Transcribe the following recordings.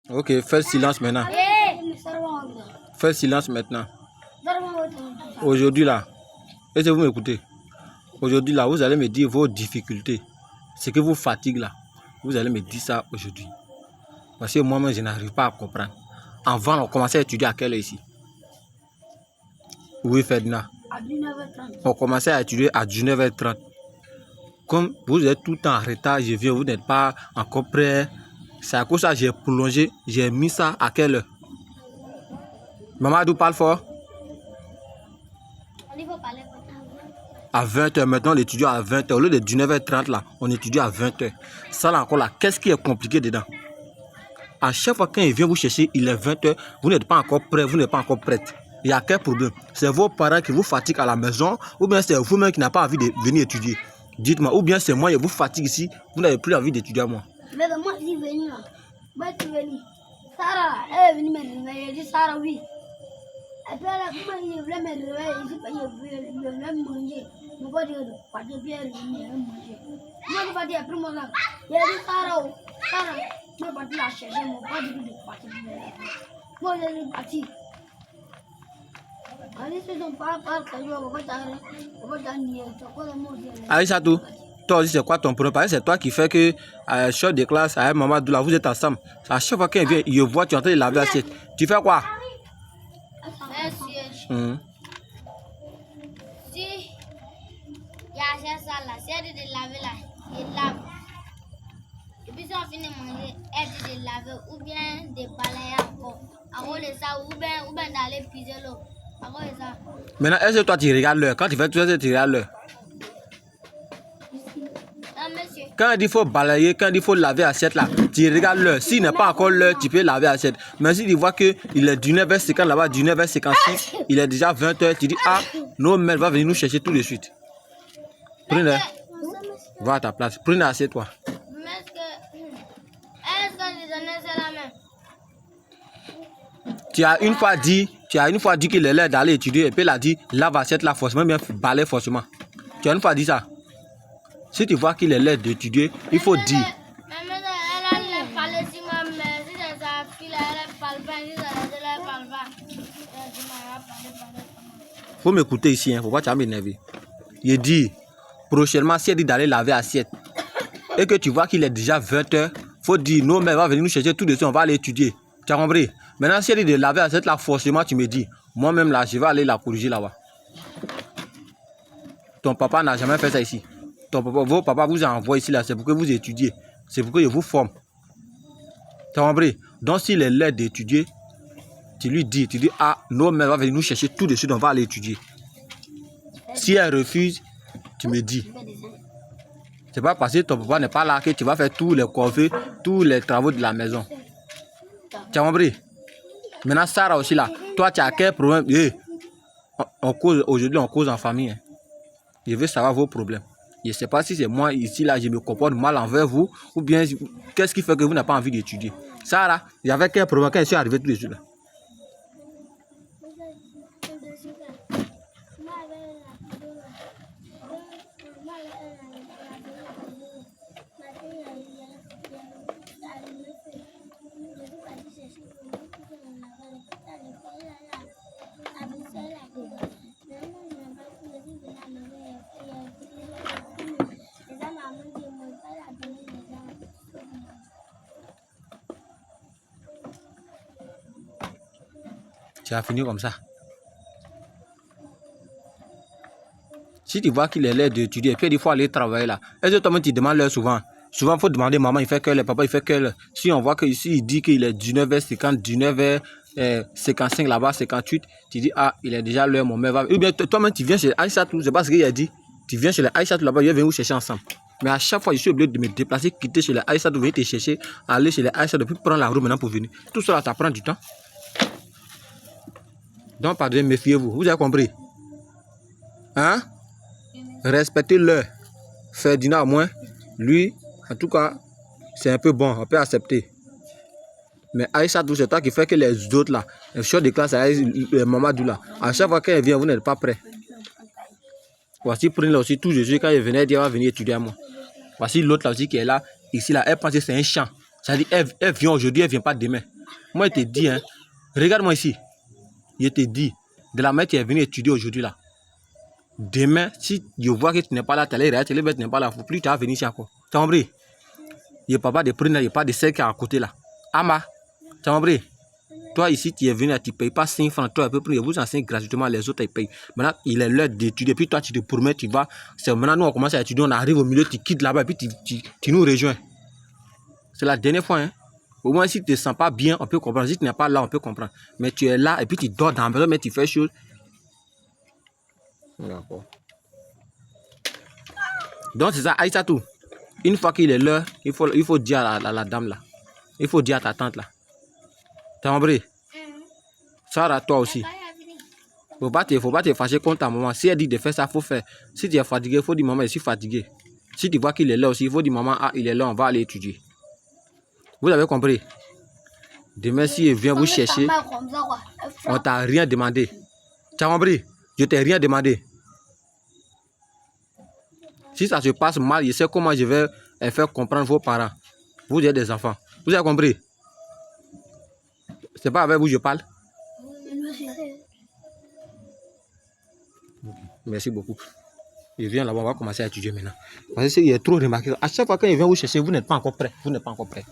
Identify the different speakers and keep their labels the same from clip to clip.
Speaker 1: Ok, fais silence maintenant. Fais silence maintenant. Aujourd'hui là, est-ce que vous m'écoutez? Aujourd'hui là, vous allez me dire vos difficultés. Ce que vous fatigue là. Vous allez me dire ça aujourd'hui. Parce que moi-même, je n'arrive pas à comprendre. Avant, on commençait à étudier à quelle heure ici? Oui, Ferdinand.
Speaker 2: À 19h30.
Speaker 1: On commençait à étudier à 19h30. Comme vous êtes tout le temps en retard, je viens, vous n'êtes pas encore prêt. C'est à cause de ça que j'ai prolongé. J'ai mis ça à quelle heure? Mamadou parle fort. À 20h. Maintenant, on étudie à 20h. Au lieu de 19h30 là, on étudie à 20h. Ça là encore là, qu'est-ce qui est compliqué dedans? À chaque fois qu'il vient vous chercher, il est 20h, vous n'êtes pas encore prêt, vous n'êtes pas encore prête. Il y a quel problème? C'est vos parents qui vous fatiguent à la maison, ou bien c'est vous-même qui n'avez pas envie de venir étudier? Dites-moi, ou bien c'est moi qui vous fatigue ici, vous n'avez plus envie d'étudier à moi.
Speaker 2: Mais moi, je suis venu là. Moi, je suis venu. Sarah, elle est venue me réveiller. Elle dit Sarah, oui. Et puis, elle voulait me réveiller. Je voulais manger. Je ne peux pas dire quoi. Je viens de manger. Moi, je ne vais pas dire après moi là. Il a dit Sarah, Sarah, je vais partir la chercher. Je ne vais pas dire de partir. Moi, je suis parti.
Speaker 1: Aïssatou, toi aussi c'est quoi ton problème? C'est toi qui fais que chef de classe avec Mamadou là, vous êtes ensemble. À chaque fois qu'il vient, il voit, tu es en train de laver l'assiette. Tu fais quoi?
Speaker 3: Si il y a ça là, c'est elle de laver là, il lave. Et puis si on finit de manger, elle dit de laver ou bien de balayer encore. Encore de ça, ou bien d'aller puiser l'eau. Encore de ça.
Speaker 1: Maintenant, est-ce que toi tu regardes l'heure? Quand tu fais tout ça, tu regardes l'heure.
Speaker 3: Non, monsieur.
Speaker 1: Quand il dit faut balayer, quand il dit faut laver l'assiette là, tu regardes l'heure. S'il n'est pas encore l'heure, tu peux laver l'assiette. Mais si tu vois qu'il est 19h50 là-bas, 19h56, il est déjà 20h, tu dis ah, nos mères va venir nous chercher tout de suite. Prenez, va à ta place, prenez assieds-toi.
Speaker 3: Mais est-ce que je donnais ça la main?
Speaker 1: Tu as une fois dit qu'il est l'heure d'aller étudier et puis il a dit lave l'assiette là forcément, bien balayer forcément. Tu as une fois dit ça. Si tu vois qu'il est l'heure d'étudier, il faut dire.
Speaker 3: Mais elle a parlé sur ma mère. Si c'est sa fille, elle parle pas. Si elle parle pas.
Speaker 1: Faut m'écouter ici, hein. Faut pas m'énerver. Il dit, prochainement, si elle dit d'aller laver l'assiette et que tu vois qu'il est déjà 20h, faut dire, non, mais elle va venir nous chercher tout de suite, on va aller étudier. Tu as compris? Maintenant, si elle dit de laver l'assiette là, forcément, tu me dis, moi-même là, je vais aller la corriger là-bas. Ton papa n'a jamais fait ça ici. Vos papas vous envoient ici là, c'est pour que vous étudiez. C'est pour que je vous forme. Tu as compris? Donc, s'il est l'heure d'étudier, tu lui dis, ah, non, mais elle va venir nous chercher tout de suite, on va aller étudier. Si elle refuse, tu me dis. C'est pas parce que ton papa n'est pas là que tu vas faire tous les corvées, tous les travaux de la maison. Tu as compris? Maintenant, Sarah aussi là, toi tu as quel problème? Aujourd'hui, on cause en famille. Hein. Je veux savoir vos problèmes. Je ne sais pas si c'est moi ici là, je me comporte mal envers vous, ou bien qu'est-ce qui fait que vous n'avez pas envie d'étudier. Sarah, il y avait quel problème quand je suis arrivé tout de suite là? Tu as fini comme ça. Si tu vois qu'il est l'heure d'étudier, et puis il faut aller travailler là. Est-ce que toi-même tu demandes l'heure souvent? Souvent, il faut demander maman, il fait quelle heure, papa, il fait quelle heure. Si on voit qu'ici, il dit qu'il est 19h50, 19h55 là-bas, 58, tu dis, ah, il est déjà l'heure, mon mère va. Ou bien toi-même, tu viens chez Aïssatou, c'est pas ce qu'il a dit. Tu viens chez les Aïssatou là-bas, il vient vous chercher ensemble. Mais à chaque fois, je suis obligé de me déplacer, quitter chez les Aïssatou, venir te chercher, aller chez les Aïssatou, puis prendre la route maintenant pour venir. Tout cela, ça prend du temps. Donc, pardon, méfiez-vous. Vous avez compris? Hein? Respectez l'heure. Ferdinand, à moins, lui, en tout cas, c'est un peu bon, on peut accepter. Mais Aïssatou, c'est toi qui fait que les autres là, les chefs de classe, Mamadou là, à chaque fois qu'elle vient, vous n'êtes pas prêt. Voici, prenez-le aussi tout de suite quand il venait dire, elle va venir étudier à moi. Voici l'autre là aussi qui est là, ici là, elle pense que c'est un champ. Ça dit, elle vient aujourd'hui, elle ne vient pas demain. Moi, je te dis, hein, regarde-moi ici. Je te dis, de la manière que tu es venu étudier aujourd'hui là. Demain, si je vois que tu n'es pas là, tu n'es pas là, il ne faut plus tu vas venir ici encore. Tu as compris? Il n'y a pas de prendre, il n'y a pas de celle qui est à côté là. Ama, tu as compris? Toi ici, tu es venu, tu ne payes pas 5 francs, toi, vous enseignez gratuitement, les autres, ils payent. Maintenant, il est l'heure d'étudier, puis toi, tu te promets, tu vas. C'est maintenant, nous, on commence à étudier, on arrive au milieu, tu quittes là-bas, et puis tu nous rejoins. C'est la dernière fois, hein. Au moins, si tu ne te sens pas bien, on peut comprendre. Si tu n'es pas là, on peut comprendre. Mais tu es là, et puis tu dors dans la maison, mais tu fais chose. D'accord. Donc, c'est ça, Aïssatou. Une fois qu'il est l'heure, il faut dire à la dame là. Il faut dire à ta tante là. T'as compris? Sarah, toi aussi. Faut pas te fâcher contre ta maman. Si elle dit de faire ça, il faut faire. Si tu es fatigué, il faut dire maman, je suis fatigué. Si tu vois qu'il est là aussi, il faut dire maman, ah, il est là, on va aller étudier. Vous avez compris? Demain, si il vient vous chercher, on t'a rien demandé. Tu as compris? Je t'ai rien demandé. Si ça se passe mal, je sais comment je vais faire comprendre vos parents. Vous êtes des enfants. Vous avez compris? C'est pas avec vous que je parle? Merci beaucoup. Il vient là-bas, on va commencer à étudier maintenant. Parce qu'il est trop remarqué. À chaque fois qu'il vient vous chercher, vous n'êtes pas encore prêt. Vous n'êtes pas encore prêt.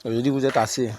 Speaker 1: Je dis, vous êtes assez.